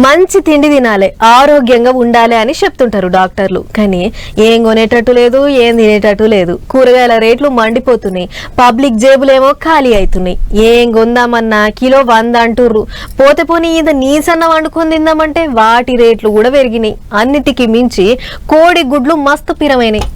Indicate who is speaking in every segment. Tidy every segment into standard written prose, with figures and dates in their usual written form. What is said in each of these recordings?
Speaker 1: మంచి తిండి తినాలి, ఆరోగ్యంగా ఉండాలి అని చెప్తుంటారు డాక్టర్లు. కానీ ఏం కొనేటట్టు లేదు, ఏం తినేటట్టు లేదు. కూరగాయల రేట్లు మండిపోతున్నాయి, పబ్లిక్ జేబులేమో ఖాళీ అవుతున్నాయి. ఏం కొందామన్నా కిలో 100 అంటుర్రు. పోతే పోనీ ఇది నీసన్న వండుకొని తిందామంటే వాటి రేట్లు కూడా పెరిగినాయి. అన్నిటికీ మించి కోడి గుడ్లు మస్తు పిరమైనాయి.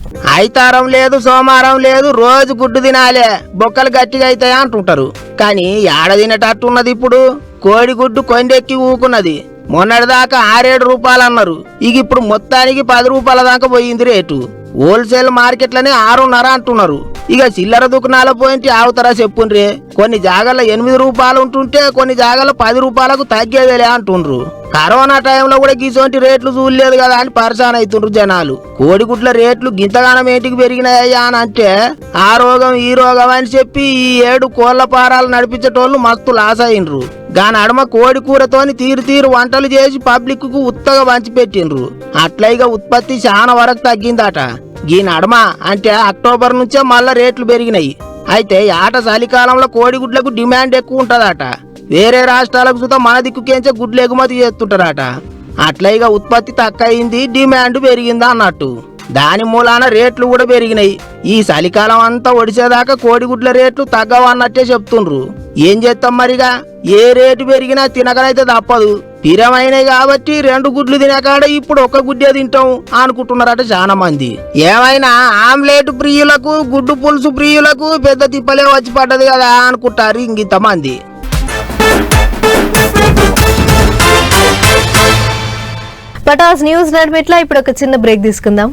Speaker 2: ఐతారం లేదు, సోమారం లేదు, రోజు గుడ్డు తినాలే, బొక్కలు గట్టిగా అవుతాయి అంటుంటారు. కానీ ఏడ తినేటట్టున్నది ఇప్పుడు? కోడి గుడ్డు కొండెక్కి ఊకున్నది. మొన్నటిదాకా 6-7 రూపాయలు అన్నారు, ఇక ఇప్పుడు మొత్తానికి 10 రూపాయల దాకా పోయింది రేటు. హోల్సేల్ మార్కెట్లనే 6.5 అంటున్నారు. ఇక చిల్లర దుకాణాల పోయింటి ఆవుతారా చెప్పుండ్రే. కొన్ని జాగాల్లో 8 రూపాయలు ఉంటుంటే కొన్ని జాగాల్లో 10 రూపాయలకు తగ్గేదేలే అంటుండ్రు. కరోనా టైంలో కూడా గిసోంటి రేట్లు చూడలేదు కదా అని పరిశాన్ అవుతుండ్రు జనాలు. కోడిగుడ్ల రేట్లు గింతగానం ఏంటికి పెరిగినాయ్యా అని అంటే ఆ రోగం ఈ రోగం అని చెప్పి ఈ 7 కోళ్ల పారాలు నడిపించేటోళ్ళు మస్తు లాస్ అయిండ్రు. గాని అడమ కోడి కూరతోని తీరు వంటలు చేసి పబ్లిక్ కు ఉత్తగా పంచిపెట్టిండ్రు. అట్లయిగా ఉత్పత్తి చాలా వరకు తగ్గిందట. ఈ నడమ అంటే అక్టోబర్ నుంచే మళ్ళా రేట్లు పెరిగినాయి. అయితే ఆట చలికాలంలో కోడిగుడ్లకు డిమాండ్ ఎక్కువ ఉంటదట. వేరే రాష్ట్రాలకు చూద్దాం మన దిక్కుకేంచే గుడ్లు ఎగుమతి చేస్తుంటారట. అట్లయిగా ఉత్పత్తి తక్కువైంది, డిమాండ్ పెరిగిందా అన్నట్టు. దాని మూలాన రేట్లు కూడా పెరిగినాయి. ఈ చలికాలం అంతా ఒడిసేదాకా కోడిగుడ్ల రేట్లు తగ్గవన్నట్టే చెప్తుండ్రు. ఏం చేస్తాం మరిగా, ఏ రేటు పెరిగినా తినకనైతే తప్పదు. పిరమైనవి కాబట్టి 2 గుడ్లు తినకాడ ఇప్పుడు 1 గుడ్డే తింటాం అనుకుంటున్నారట చాలా మంది. ఏమైనా ఆమ్లెట్ ప్రియులకు, గుడ్డు పులుసు ప్రియులకు పెద్ద తిప్పలే వచ్చి పడ్డది కదా అనుకుంటారు ఇంతమంది.
Speaker 1: పటాస్ న్యూస్ నడిమిట్లా ఇప్పుడు ఒక చిన్న బ్రేక్ తీసుకుందాం.